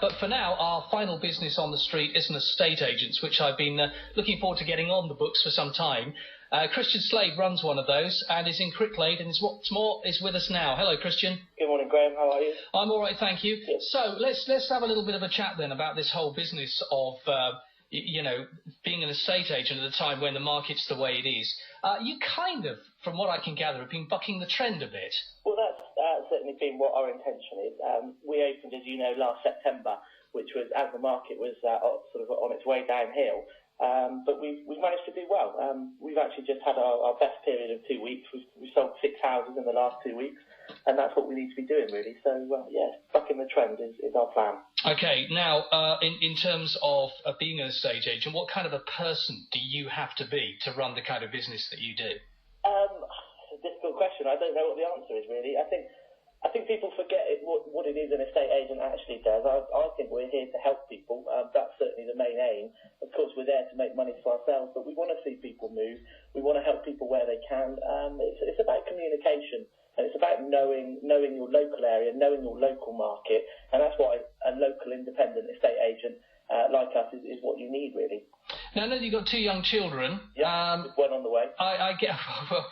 But for now, our final business on the street is an estate agents, which I've been looking forward to getting on the books for some time. Christian Slade runs one of those and is in Cricklade, and what's more, is with us now. Hello, Christian. Good morning, Graham. How are you? I'm all right, thank you. Good. So let's have a little bit of a chat then about this whole business of being an estate agent at a time when the market's the way it is. You kind of, from what I can gather, have been bucking the trend a bit. Well, that's certainly been what our intention is. We opened, as you know, last September, which was as the market was sort of on its way downhill. But we've managed to do well. We've actually just had our best period of 2 weeks. We've sold 6 houses in the last 2 weeks, and that's what we need to be doing, really. So, bucking the trend is our plan. Okay, now, in terms of being an estate agent, what kind of a person do you have to be to run the kind of business that you do? It's a difficult question. I don't know what the answer is, really. I think people forget what it is an estate agent actually does. I think we're here to help people. That's certainly the main aim. Of course, we're there to make money for ourselves, but we want to see people move. We want to help people where they can. It's about communication, and it's about knowing your local area, knowing your local market, and that's what a local independent estate agent like us is what you need, really. Now, I know you've got 2 young children. Yeah, one on the way. I get. Well,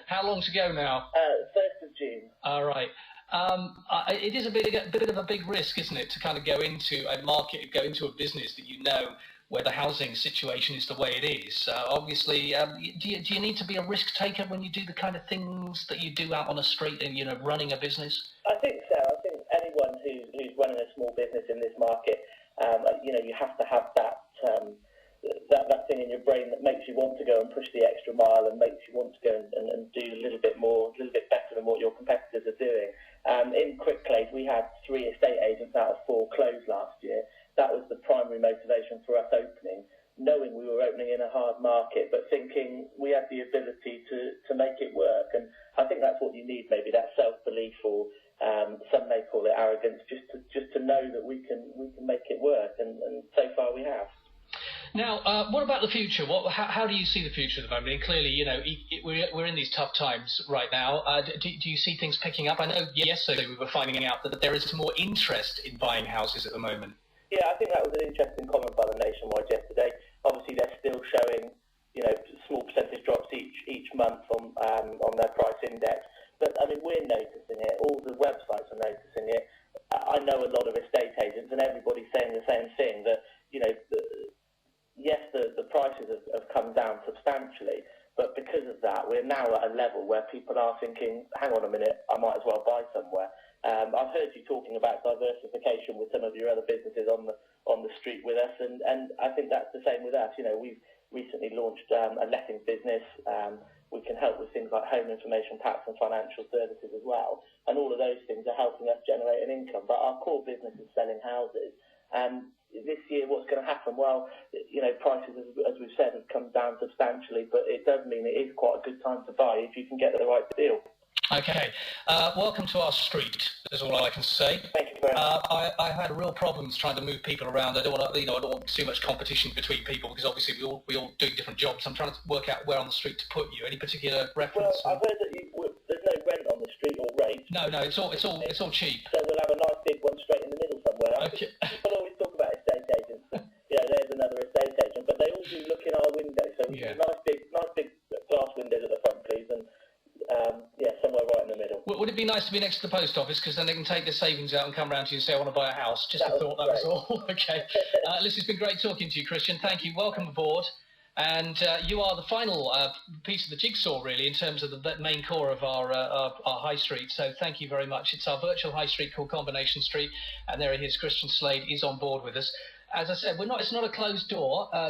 how long to go now? 1st of June. All right. It is a bit of a big risk, isn't it, to kind of go into a market, go into a business that you know where the housing situation is the way it is. Obviously, do you need to be a risk taker when you do the kind of things that you do out on a street and running a business? I think so. I think anyone who's running a small business in this market, you have to have that thing in your brain that makes you want to go and push the extra mile and makes you want to go and do a little bit more, a little bit better than what your competitors are doing. In Cricklade, we had 3 estate agents out of 4 close last year. That was the primary motivation for us opening, knowing we were opening in a hard market, but thinking we had the ability to make it work. And I think that's what you need, maybe that self-belief, or some may call it arrogance, just to know that we can make it work. And so far we have. Now, what about the future? How do you see the future at the moment? And clearly, we're in these tough times right now. Do you see things picking up? I know yesterday we were finding out that there is more interest in buying houses at the moment. Yeah, I think that was an interesting comment by the Nationwide yesterday. Obviously, they're still showing, small percentage drops each month on their price index. But I mean, we're noticing it. All the websites are noticing it. I know a lot of estate agents, and everybody's saying the same thing. That yes, the prices have come down substantially, but because of that, we're now at a level where people are thinking, hang on a minute, I might as well buy somewhere. I've heard you talking about diversification with some of your other businesses on the street with us, and I think that's the same with us. We've recently launched a lettings business. We can help with things like home information packs and financial services as well, and all of those things are helping us generate an income. But our core business is selling houses. This year, what's going to happen? Well, prices, as we've said, have come down substantially, but it does mean it is quite a good time to buy if you can get the right deal. Okay. Welcome to our street, is all I can say. Thank you very much. I had real problems trying to move people around. I don't want to, I don't want too much competition between people, because obviously we all do different jobs. I'm trying to work out where on the street to put you. Any particular reference? Well, I've heard that there's no rent on the street or rate. No, it's all cheap. So we'll have a nice big one straight in the middle somewhere. Okay. People always talk about estate agents. There's another estate agent, but they all do look in our window. So we have nice big glass windows at the front, please, and somewhere right in the middle. Would it be nice to be next to the post office, because then they can take their savings out and come round to you and say, I want to buy a house? Just a thought, that was all. Okay. Listen, it's been great talking to you, Christian. Thank you. Welcome aboard. And you are the final piece of the jigsaw, really, in terms of the main core of our high street. So thank you very much. It's our virtual high street called Coronation Street, and there he is. Christian Slade is on board with us. As I said, it's not a closed door.